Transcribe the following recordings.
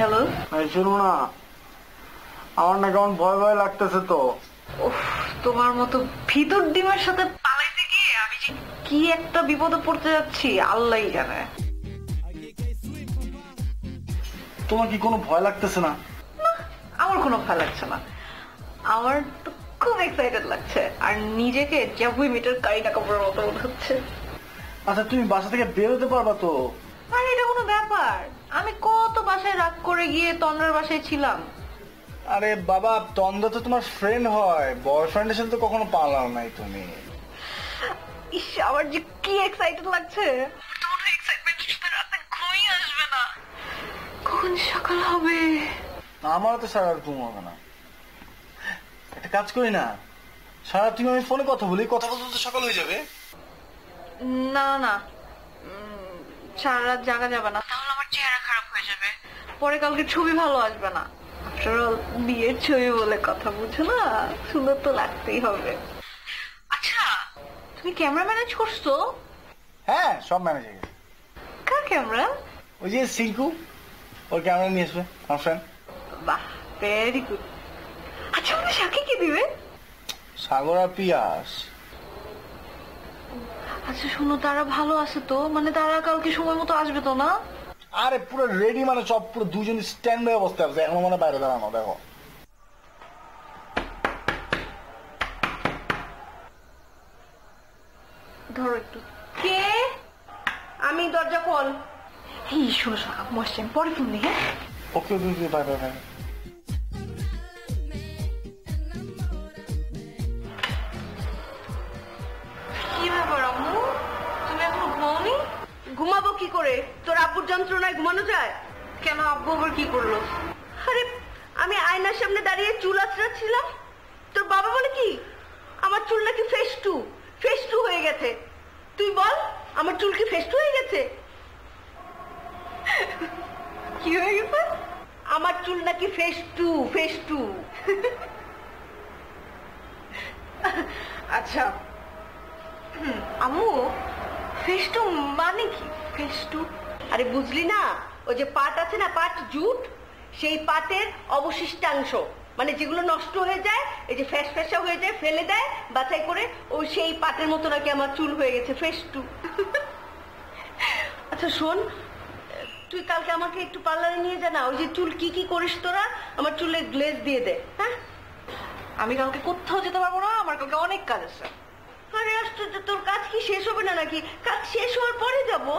Hello, শুনো না, আমার না কেমন ভয় ভয় লাগতেছে তো। তোমার মতো ভিতর ডিমের সাথে পালাইতে গিয়ে আমি যে কি একটা বিপদে পড়তে যাচ্ছি আল্লাহই জানে। তোমার কি কোনো ভয় লাগতেছে না? আমার কোনো ভয় লাগছে না, আমার তো খুব এক্সাইটেড লাগছে আর নিজেকে জ্যাভুই মিটার কারিনা কাপুরের মতো মনে হচ্ছে। আচ্ছা তুমি বাসা থেকে বের হতে পারবা তো? আর এটা কোনো ব্যাপার? আমি কত বাসায় রাগ করে গিয়ে তন্দ্রার বাসায় ছিলাম। আরে বাবা, তন্দ্রা তো তোমার ফ্রেন্ড হয়, বয়ফ্রেন্ডের সাথে তো কখনো পালাও নাই তুমি। ইস, আমার যে কি এক্সাইটেড লাগছে, তোমার এক্সাইটমেন্টের সাথে রাতে ঘুমিয়ে আসবে না। কখন সকাল হবে? আমারও তো সারা রাত ঘুম হবে না। একটা কাজ করি না, সারা তুমি আমি ফোনে কথা বলি, কথা বলতে তো সকাল হয়ে যাবে। না না, সারা রাত জাগা যাবে না, তাহলে আমার চেহারা খারাপ হয়ে যাবে, পরে কালকে ছবি ভালো আসবে না। বিয়ের ছবি বলে কথা, বুঝো না, সুন্দর তো লাগতেই হবে। আচ্ছা, তুমি ক্যামেরা ম্যানেজ করছো? হ্যাঁ, সব ম্যানেজ হয়ে গেছে। কার ক্যামেরা? ওই যে সিঙ্কু, ওর ক্যামেরা নিয়ে আসবে আমার ফ্রেন্ড। বাহ, ভেরি গুড। আচ্ছা, আমাদের সাক্ষী কি দিবে? সাগর আর পিয়াস। আচ্ছা শোনো, তারা ভালো আছে তো? মানে তারা কালকে সময় মতো আসবে তো না? আরে পুরো রেডি, মানে সব পুরো দুজন স্ট্যান্ড বাই অবস্থায় আছে, এখন মানে বাইরে দাঁড়ানো। দেখো ধরো একটু। কে? আমি, দরজা খোল। এই শোনো শোনো, আম্মু আসছে, আমি পরে ফোন দিই। হ্যাঁ, ওকে ওকে ওকে, বাই বাই বাই। কি ব্যাপার আম্মু, তুমি এখন ঘুমাওনি? ঘুমাবো কি করে? তোর আব্বুর যন্ত্রণায় ঘুমানো যায়? কেন, আব্বু আবার কি করলো? আরে আমি আয়নার সামনে দাঁড়িয়ে চুল আঁচড়াচ্ছিলাম, তোর বাবা বলে কি আমার চুল নাকি ফেস্টু ফেস্টু হয়ে গেছে। তুই বল, আমার চুল কি ফেস্টু হয়ে গেছে? কি হয়ে গেছে? আমার চুল নাকি ফেস্টু ফেস্টু। আচ্ছা আম্মু, ফেস্টু মানে কি? ফেস্টু? আরে বুঝলি না, ওই যে পাট আছে না, পাট জুট, সেই পাটের অবশিষ্টাংশ, মানে যেগুলো নষ্ট হয়ে যায়, এই যে ফ্যাস ফ্যাসা হয়ে যায়, ফেলে দেয় বাছাই করে, ও সেই পাটের মতো নাকি আমার চুল হয়ে গেছে ফেস্টু। আচ্ছা শোন, তুই কালকে আমাকে একটু পার্লারে নিয়ে যা না, ওই যে চুল কি কি করিস তোরা, আমার চুলে গ্লেজ দিয়ে দে। হ্যাঁ, আমি কালকে কোথাও যেতে পারবো না, আমার কালকে অনেক কাজ আছে। আরে আশ্চর্য, তোর কাজ কি শেষ হবে না নাকি? কাজ শেষ হওয়ার পরে যাবো।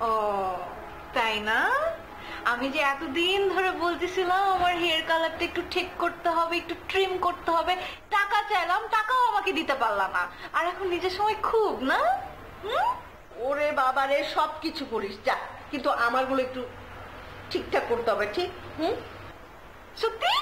ও তাই না? আমি যে এতদিন ধরে বলতেছিলাম আমার হেয়ার কালারটা একটু ঠিক করতে হবে, একটু ট্রিম করতে হবে, টাকা চাইলাম, টাকাও আমাকে দিতে পারলাম না, আর এখন নিজের সময় খুব না। ওরে বাবারে, সব কিছু করিস যা, কিন্তু আমারগুলো একটু ঠিকঠাক করতে হবে। ঠিক? সত্যি?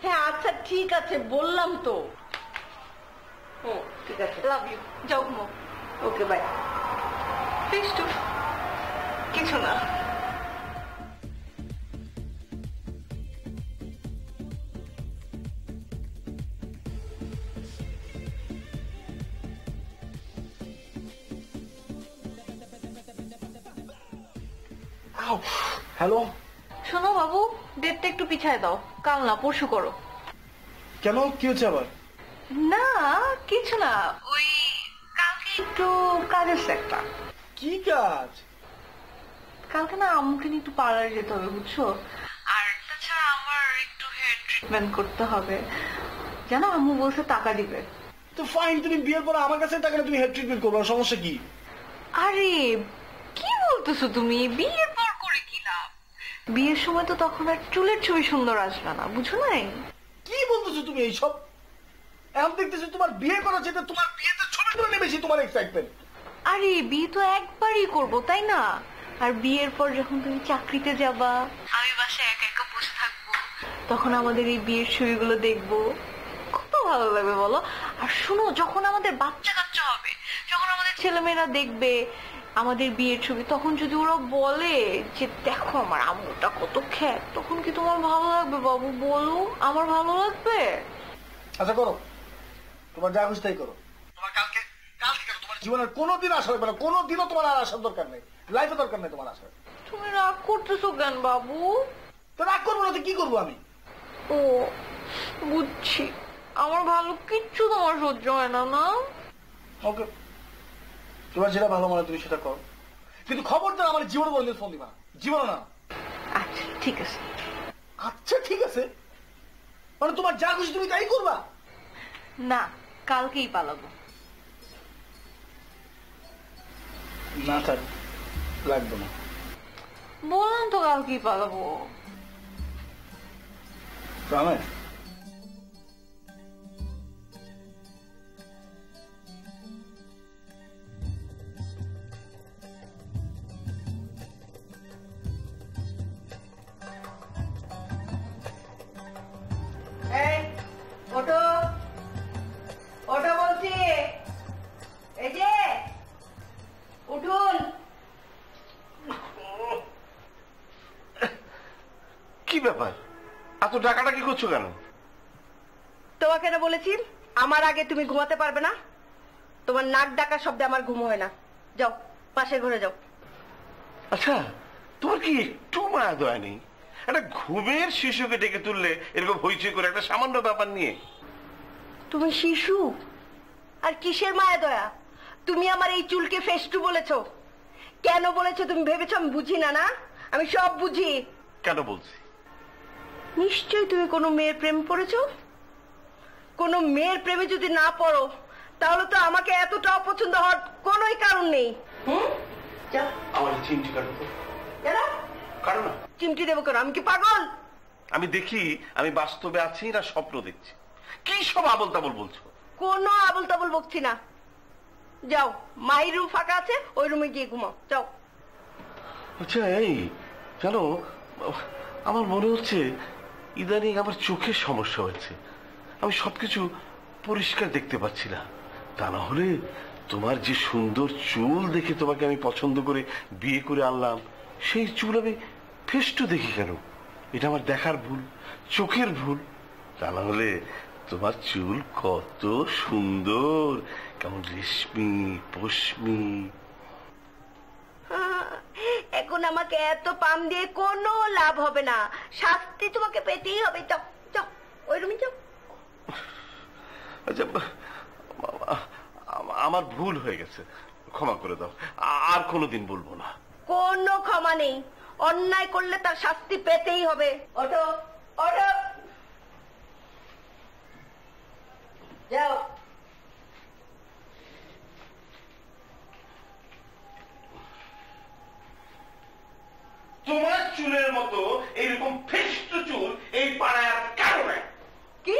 হ্যাঁ আচ্ছা ঠিক আছে, বললাম তো। ঠিক আছে, লাভ ইউ, যাও ঘুমো। Okay bye. ফেস্টু কিছু না। হ্যালো, শোনো বাবু, ডেটটা একটু পিছায় দাও, কাল না পরশু করো। কেন, কি হচ্ছে আবার? না কিছু না, ওই কালকে একটু কাজ আছে একটা। কি কাজ? কালকে না আম্মুকে নিয়ে একটু পার্লারে যেতে হবে, বুঝছো? আর তাছাড়া আমার একটু হেয়ার ট্রিটমেন্ট করতে হবে, জানো আম্মু বলছে টাকা দিবে। তো ফাইন, তুমি বিয়ের পর আমার কাছে টাকা তুমি হেয়ার ট্রিটমেন্ট করবো, সমস্যা কি? আরে কি বলতেছো তুমি, বিয়ের পর করে কি লাভ? বিয়ের সময় তো তখন আর চুলের ছবি সুন্দর আসবে না, বুঝো নাই? কি বলতেছো তুমি এইসব? এখন দেখতেছো তোমার বিয়ে করা, যেটা তোমার বিয়েতে ছবি তুলে বেশি তোমার এক্সাইটমেন্ট। আরে বিয়ে তো একবারই করব, তাই না? আর বিয়ের পর যখন তুমি চাকরিতে যাবা, আমি বাসায় একা একা বসে থাকবো, তখন আমাদের এই বিয়ের ছবিগুলো দেখবো, কত ভালো লাগবে বলো। আর শুনো, যখন আমাদের বাচ্চা কাচ্চা হবে, যখন আমাদের ছেলেমেয়েরা দেখবে আমাদের বিয়ের ছবি, তখন যদি ওরা বলে যে দেখো আমার আম্মুটা কত খ্যাত, তখন কি তোমার ভালো লাগবে বাবু, বলো? আমার ভালো লাগবে। আচ্ছা করো, তোমার যা খুশি তাই করো। তোমার কালকে কালকে কেন, তোমার জীবনের কোনোদিন আশা রাখবে না, কোনোদিনও তোমার আর আসার দরকার নেই, লাইফে দরকার নেই তোমার আসার। তুমি রাগ করতেছো কেন বাবু? তো রাগ করবো না তো কি করবো আমি? ও বুঝছি, আমার ভালো কিচ্ছু তোমার সহ্য হয় না না? ওকে, তোমার যেটা ভালো মনে তুমি সেটা করো, কিন্তু খবরদার আমার জীবনে বন্ধু ফোন দিবা, জীবনে না। আচ্ছা ঠিক আছে। আচ্ছা ঠিক আছে মানে তোমার যা খুশি তুমি তাই করবা? না, কালকেই পালাবো। না থাক, লাগবে না। বললাম তো কালকেই পালাবো। রামেশ, এই ওঠো, ওঠো বলছি, এই যে উঠুন। কি ব্যাপার, এত ডাকাডাকি করছো কেন? তোমাকে না বলেছি আমার আগে তুমি ঘুমাতে পারবে না? তোমার নাক ডাকা শব্দে আমার ঘুম হয় না। যাও পাশের ঘরে যাও। আচ্ছা, তোমার কি একটু মায়া দয়া নেই? একটা ঘুমের শিশুকে ডেকে তুললে এরকম হইচই করে একটা সামান্য ব্যাপার নিয়ে? তুমি শিশু আর কিসের মায়া দয়া? তুমি আমার এই চুলকে ফেস্টু বলেছো, কেন বলেছো তুমি ভেবেছো আমি বুঝি না? না, আমি সব বুঝি। কেন বলছি? নিশ্চয়ই তুমি কোনো মেয়ের প্রেম পড়েছো। কোনো মেয়ের প্রেমে যদি না পড়ো তাহলে তো আমাকে এতটা অপছন্দ হওয়ার কোনোই কারণ নেই। যাও, আমার চিমটি কাটো তো। যাও। কারণ না, চিমটি দেবো কেন? আমি কি পাগল? আমি দেখি আমি বাস্তবে আছি না স্বপ্ন দেখছি। কি সব আবল তাবল বলছো? কোনো আবল তাবল বকছি না। যাও, মাই রুম ফাঁকা আছে, ওই রুমে গিয়ে ঘুমাও। যাও। আচ্ছা, এই জানো, আমার মনে হচ্ছে ইদানিং আমার চোখের সমস্যা হয়েছে। আমি সবকিছু পরিষ্কার দেখতে পাচ্ছি না। তা না হলে তোমার যে সুন্দর চুল দেখে তোমাকে আমি পছন্দ করে বিয়ে করে আনলাম, সেই চুল আমি ফেস্টু দেখি কেন? এটা আমার দেখার ভুল, চোখের ভুল। তা না হলে তোমার চুল কত সুন্দর, কেমন রেশমি পশমি। এখন আমাকে এত পাম দিয়ে কোনো লাভ হবে না, শাস্তি তোমাকে পেতেই হবে। যাও যাও, ওই রুমে যাও। আচ্ছা, আমার ভুল হয়ে গেছে, ক্ষমা করে দাও, আর কোনোদিন বলবো না। কোনো ক্ষমা নেই, অন্যায় করলে তার শাস্তি পেতেই হবে। ওঠো, ওঠো, যাও। তোমার চুলের মতো এইরকম ফেস্টু চুল এই পাড়ায় আর কারো নাই। কি?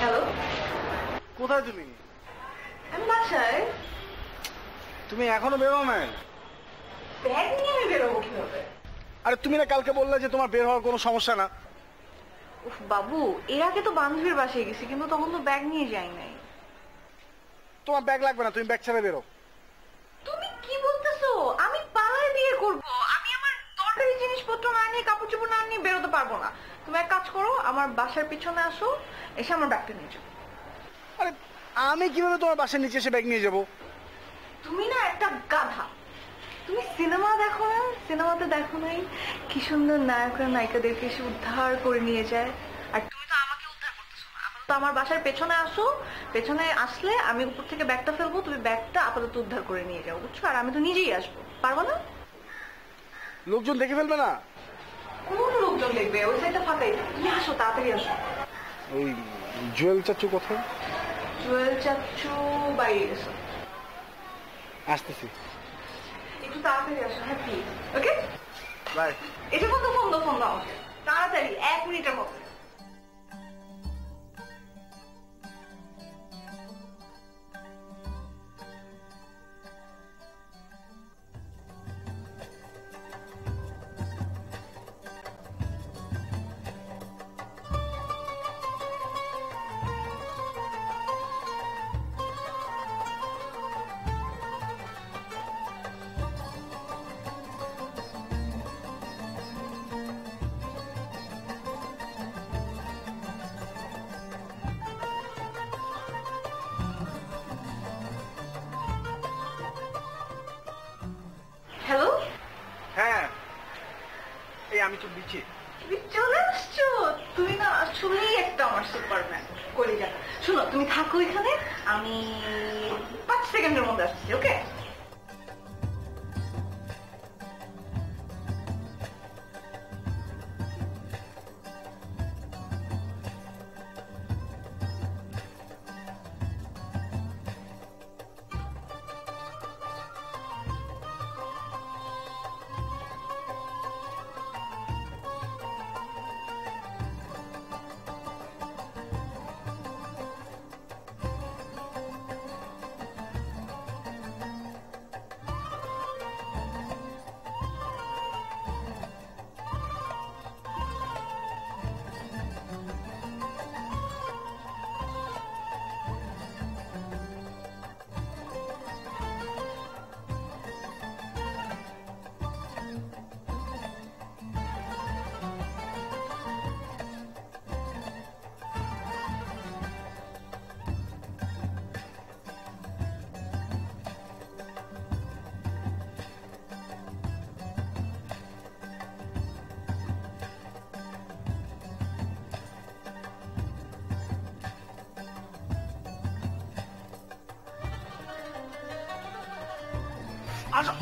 হ্যালো, কোথায় তুমি? আমি বাসায়। তুমি এখনো বেরো না? ব্যাগ নিয়ে আমি বেরোবো কিভাবে? আরে তুমি না কালকে বললে যে তোমার বের হওয়ার কোনো সমস্যা না। উফ বাবু, এর আগে তো বান্ধবীর বাসায় গেছি, কিন্তু তখন তো ব্যাগ নিয়ে যাই নাই। তোমার ব্যাগ লাগবে না, তুমি ব্যাগ ছেড়ে বেরো। তুমি কি বলতেছো? আমি পালায় বিয়ে করব? আমি আমার দরকারি জিনিসপত্র না নিয়ে, কাপড় চোপড় না নিয়ে বেরোতে পারবো না। তুমি এক কাজ করো, আমার বাসার পিছনে আসো, এসে আমার ব্যাগটা নিয়ে যাও। আরে আমি কিভাবে তোমার বাসার নিচে এসে ব্যাগ নিয়ে যাবো? তুমি না একটা গাধা। তুমি সিনেমা দেখো না? সিনেমাতে দেখো নাই কি সুন্দর নায়করা নায়িকাদেরকে এসে উদ্ধার করে নিয়ে যায়? আর তুমি তো আমাকে উদ্ধার করতেছো না। আপাতত আমার বাসার পেছনে আসো, পেছনে আসলে আমি উপর থেকে ব্যাগটা ফেলবো, তুমি ব্যাগটা আপাতত উদ্ধার করে নিয়ে যাও, বুঝছো? আর আমি তো নিজেই আসবো, পারবো না? লোকজন দেখে ফেলবে না? কোন লোকজন দেখবে? ওই সাইডটা ফাঁকাই। তুমি আসো, তাড়াতাড়ি আসো। ওই জুয়েল চাচু কোথায়? জুয়েল চাচ্চু বাইরে গেছো। আসতেছি। একটু তাড়াতাড়ি আসো, হ্যাঁ প্লিজ। Okay, bye. এটা ফোন দাও, ফোন দাও, ফোন দাও, তাড়াতাড়ি, 1 মিনিটের মধ্যে। বিচে বিচে তুমি চলে আসছো, তুমি না আসলেই একটা আমার সুপারম্যান করে যা। শোনো তুমি থাকো এখানে, আমি 5 সেকেন্ডের মধ্যে আসছি। ওকে? আসো।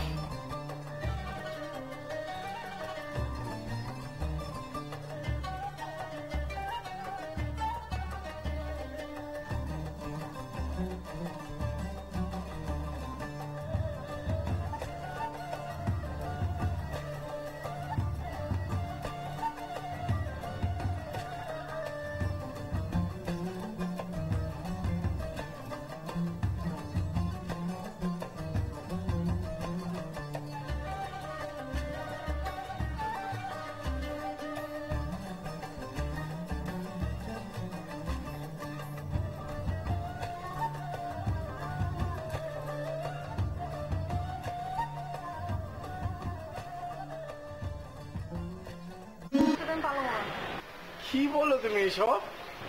কি বলো তুমি এসব?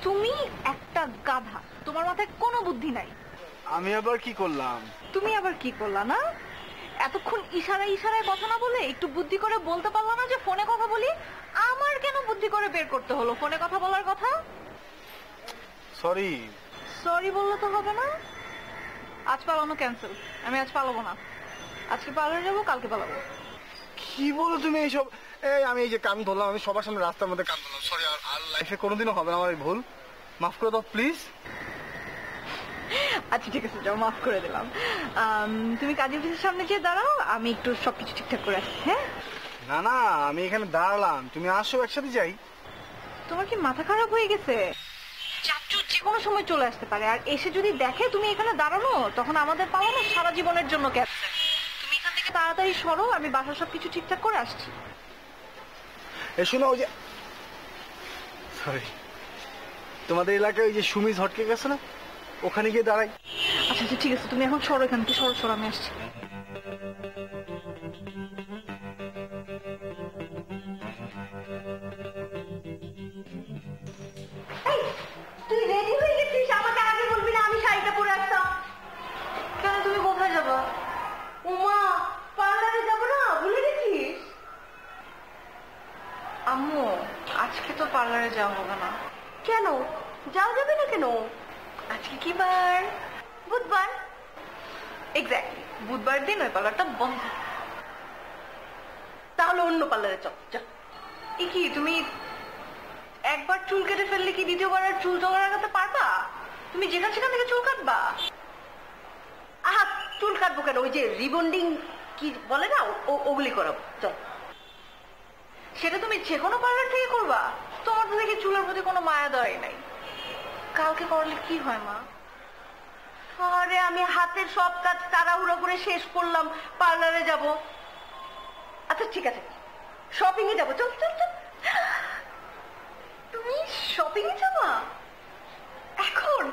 তুমি একটা গাধা, তোমার মাথায় কোনো বুদ্ধি নাই। আমি আবার কি করলাম? তুমি আবার কি করলা না? এতক্ষণ ইশারায় ইশারায় কথা না বলে একটু বুদ্ধি করে বলতে পারলা না যে ফোনে কথা বলি? আমার কেন বুদ্ধি করে বের করতে হলো ফোনে কথা বলার কথা? সরি। সরি বললে তো হবে না। আজ পালানো ক্যান্সেল, আমি আজ পালাবো না। আজকে পালানো যাবো, কালকে পালাবো। কি বলো তুমি এইসব? এই আমি এই যে কান ধরলাম, আমি সবার সামনে রাস্তার মধ্যে কান ধরলাম। সরি, আর লাইফে কোনোদিনও হবে না আমার এই ভুল। মাফ করে দাও প্লিজ। আচ্ছা ঠিক আছে, যাও, মাফ করে দিলাম। তুমি কাজী অফিসের সামনে গিয়ে দাঁড়াও, আমি একটু সবকিছু ঠিকঠাক করে আসছি। হ্যাঁ? না না, আমি এখানে দাঁড়ালাম, তুমি আসো একসাথে যাই। তোমার কি মাথা খারাপ হয়ে গেছে? চাচু যে কোনো সময় চলে আসতে পারে, আর এসে যদি দেখে তুমি এখানে দাঁড়ানো, তখন আমাদের পালানো সারা জীবনের জন্য ক্যান্সেল। তুমি এখান থেকে তাড়াতাড়ি সরো, আমি বাসার সবকিছু ঠিকঠাক করে আসছি। শোনো, ওই যে সরি, তোমাদের এলাকায় ওই যে সুমিজ হটকে গেছে না, ওখানে গিয়ে দাঁড়াই। আচ্ছা আচ্ছা ঠিক আছে, তুমি এখন সরো এখান থেকে, সরো সরো, আমি আসছি। তুই রেডি হয়ে গেছিস? আমাকে আগে বলবি না? আমি শাড়িটা পরে আসতাম। কেন, তুমি কোথায় যাবা? উমা, পার্লারে যাবো না, ভুলে গেছিস? আম্মু, আজকে তো পার্লারে যাওয়া হবে না। কেন যাওয়া যাবে না কেন? আজকে কি বার? বুধবার। এক্স্যাক্টলি, বুধবার দিন ওই পার্লারটা বন্ধ। তাহলে অন্য পার্লারে চল। এ কি, তুমি একবার চুল কেটে ফেললে কি দ্বিতীয়বার আর চুল জোগাড় লাগাতে পারবা? তুমি যেখান সেখান থেকে চুল কাটবা? আহা, চুল কাটবো কেন? ওই যে রিবন্ডিং কি বলে না, ওগুলি করাবো। চল। সেটা তুমি যে কোনো পার্লার থেকে করবা? তোমার তো দেখি চুলের প্রতি কোনো মায়া দেওয়াই নাই। কালকে করলে কি হয় মা? আরে আমি হাতের সব কাজ তাড়াহুড়ো করে শেষ করলাম, পার্লারে যাব। আচ্ছা ঠিক আছে, শপিং এ যাবো। চল চল চল। তুমি শপিং এ যাবা এখন?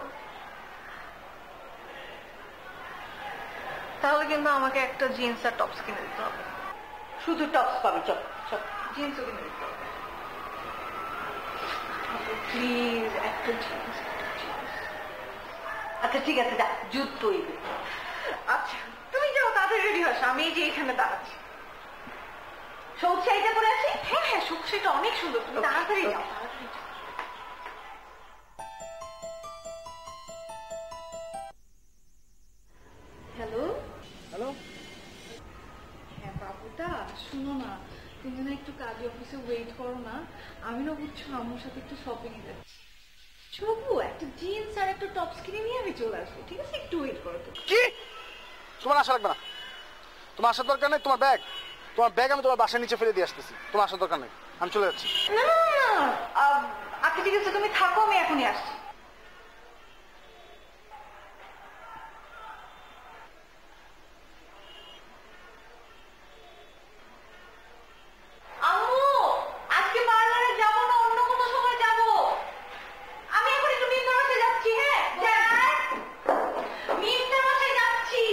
তাহলে কিন্তু আমাকে একটা জিন্স আর টপস কিনে দিতে হবে। শুধু টপস পাবি? চল চল। জিন্সও কিনে দিতে হবে প্লিজ, একটা জিন্স। আচ্ছা ঠিক আছে, যা, জুতো। আচ্ছা তুমি যাও, তাড়াতাড়ি রেডি হস, আমি এই যে এখানে দাঁড়াচ্ছি। সবুজ শাড়িটা পরে আছি। হ্যাঁ হ্যাঁ, সবুজ শাড়িটা অনেক সুন্দর, তুমি তাড়াতাড়ি যাও, তাড়াতাড়ি যাও। হ্যালো হ্যালো, হ্যাঁ বাবুটা, শুনো না, তুমি না একটু কাজে অফিসে ওয়েট করো না, আমি না বুঝছো আম্মুর সাথে একটু শপিং এ যাচ্ছি। ছবু একটা জিন্স আর একটা টপস কিনে নিয়ে আমি চলে আসবো, ঠিক আছে? একটু ওয়েট করো তো। কি? তোমার আসা লাগবে না, তোমার আসার দরকার নেই। তোমার ব্যাগ আমি তোমার বাসার নিচে ফেলে দিয়ে আসতেছি। তোমার আসার দরকার নেই, আমি চলে যাচ্ছি। না না না, আচ্ছা ঠিক আছে, তুমি থাকো, আমি এখনই আসছি। আম্মু, আজকে পার্লারে যাবো না, অন্য কোনো সময় যাবো। আমি এখন একটু মিমদের বাসায় যাচ্ছি। হ্যাঁ যাই, মিমদের বাসায় যাচ্ছি।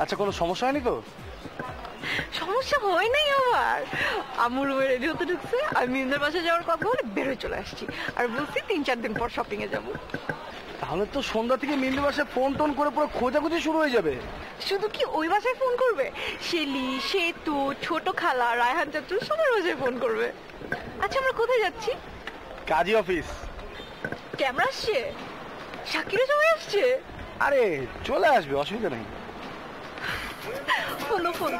আচ্ছা, কোনো সমস্যা হয়নি তো? সমস্যা হয় নাই আমার। আম্মু রুমে রেডি হতে ঢুকছে, আমি মিমদের বাসায় যাওয়ার কথা বলে বেরোয় চলে আসছি, আর বলছি 3-4 দিন পর শপিং এ যাবো। তাহলে তো সন্ধ্যা থেকে মিন্দির বাসায় ফোন টোন করে পুরো খোঁজাখুঁজি শুরু হয়ে যাবে। শুধু কি ওই বাসায় ফোন করবে, শেলি, সেতু, ছোট খালা, রায়হান চাচু সবার বাসায় ফোন করবে। আচ্ছা আমরা কোথায় যাচ্ছি? কাজী অফিস। ক্যামেরা আসছে, শাকিরা সবাই আসছে। আরে চলে আসবে, অসুবিধা নেই। ফোন।